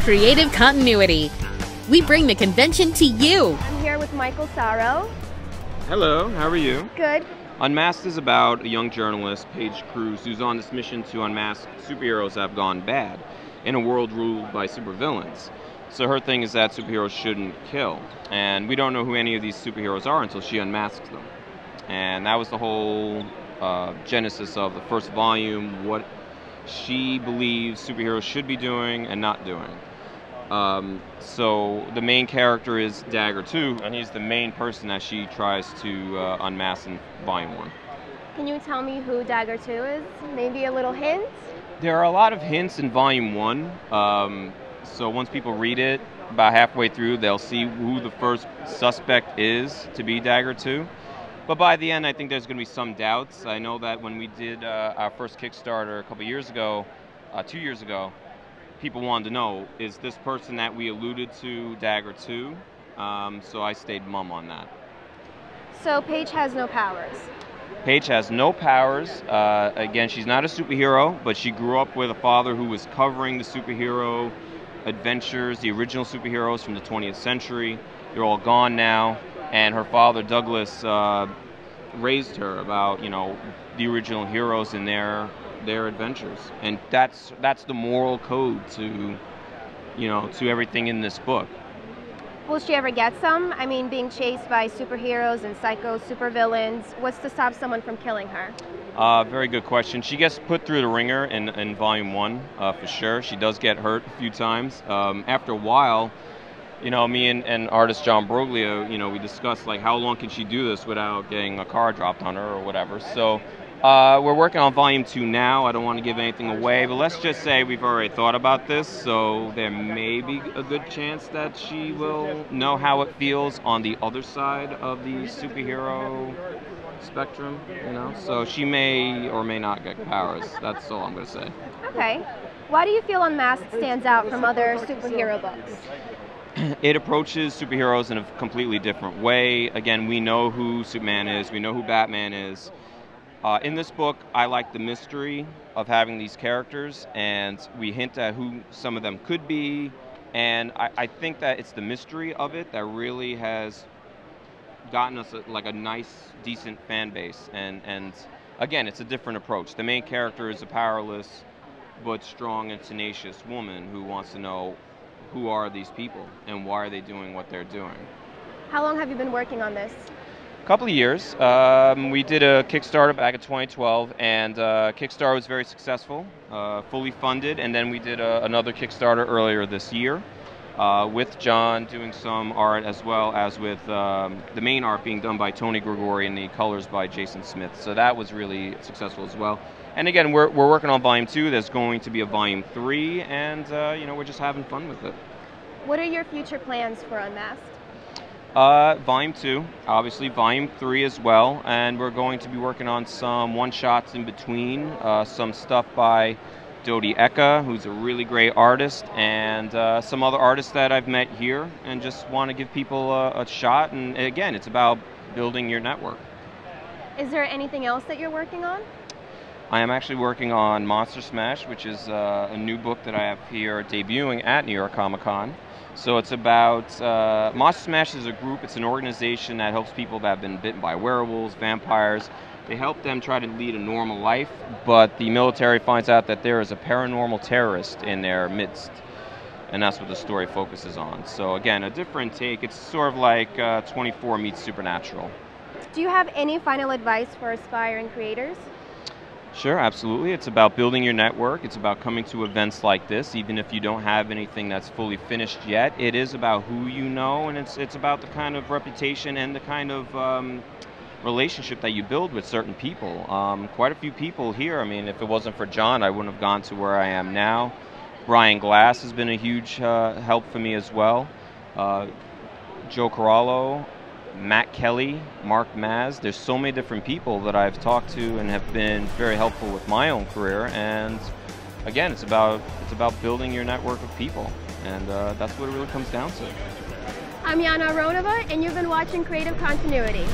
creative continuity. We bring the convention to you. I'm here with Sarrao. Hello, how are you? Good. Unmasked is about a young journalist, Paige Cruz, who's on this mission to unmask superheroes that have gone bad in a world ruled by supervillains. So her thing is that superheroes shouldn't kill. And we don't know who any of these superheroes are until she unmasks them. And that was the whole genesis of the first volume, what she believes superheroes should be doing and not doing. So the main character is Dagger 2, and he's the main person that she tries to unmask in Volume 1. Can you tell me who Dagger 2 is? Maybe a little hint? There are a lot of hints in Volume 1. So once people read it, about halfway through, they'll see who the first suspect is to be Dagger 2. But by the end, I think there's going to be some doubts. I know that when we did our first Kickstarter a couple years ago, 2 years ago, people wanted to know, is this person that we alluded to Dagger 2? So I stayed mum on that. So Paige has no powers? Paige has no powers. Again, she's not a superhero, but she grew up with a father who was covering the superhero adventures, the original superheroes from the 20th century. They're all gone now. And her father, Douglas, raised her about, the original heroes and their adventures. And that's the moral code to, to everything in this book. Will she ever get some? I mean, being chased by superheroes and psycho supervillains, what's to stop someone from killing her? Very good question. She gets put through the ringer in Volume 1, for sure. She does get hurt a few times. After a while, me and artist John Broglio, we discussed, like, how long can she do this without getting a car dropped on her or whatever. So we're working on Volume 2 now. I don't want to give anything away, but let's just say we've already thought about this, so there may be a good chance that she will know how it feels on the other side of the superhero spectrum, So she may or may not get powers. That's all I'm going to say. Okay. Why do you feel Unmasked stands out from other superhero books? It approaches superheroes in a completely different way. Again, we know who Superman is. We know who Batman is. In this book, I like the mystery of having these characters, and we hint at who some of them could be. And I think that it's the mystery of it that really has gotten us a nice, decent fan base. And again, it's a different approach. The main character is a powerless but strong and tenacious woman who wants to know, who are these people and why are they doing what they're doing? How long have you been working on this? A couple of years. We did a Kickstarter back in 2012, and Kickstarter was very successful, fully funded, and then we did another Kickstarter earlier this year with John doing some art, as well as with the main art being done by Tony Gregori and the colors by Jason Smith. So that was really successful as well. And again, we're working on Volume 2. There's going to be a Volume 3, and we're just having fun with it. What are your future plans for Unmasked? Volume 2, obviously Volume 3 as well, and we're going to be working on some one-shots in between, some stuff by Dodi Eka, who's a really great artist, and some other artists that I've met here, and just want to give people a shot. And again, it's about building your network. Is there anything else that you're working on? I am actually working on Monster S.M.A.S.H, which is a new book that I have here debuting at New York Comic Con. So it's about, Monster S.M.A.S.H is a group, it's an organization that helps people that have been bitten by werewolves, vampires. They help them try to lead a normal life, but the military finds out that there is a paranormal terrorist in their midst. And that's what the story focuses on. So again, a different take. It's sort of like 24 meets Supernatural. Do you have any final advice for aspiring creators? Sure, absolutely. It's about building your network. It's about coming to events like this, even if you don't have anything that's fully finished yet. It is about who you know, and it's about the kind of reputation and the kind of relationship that you build with certain people. Quite a few people here. I mean, if it wasn't for John, I wouldn't have gone to where I am now. Brian Glass has been a huge help for me as well. Joe Corallo, Matt Kelly, Mark Maz. There's so many different people that I've talked to and have been very helpful with my own career. And again, it's about building your network of people, and that's what it really comes down to. I'm Yana Aronova, and you've been watching Creative Continuity.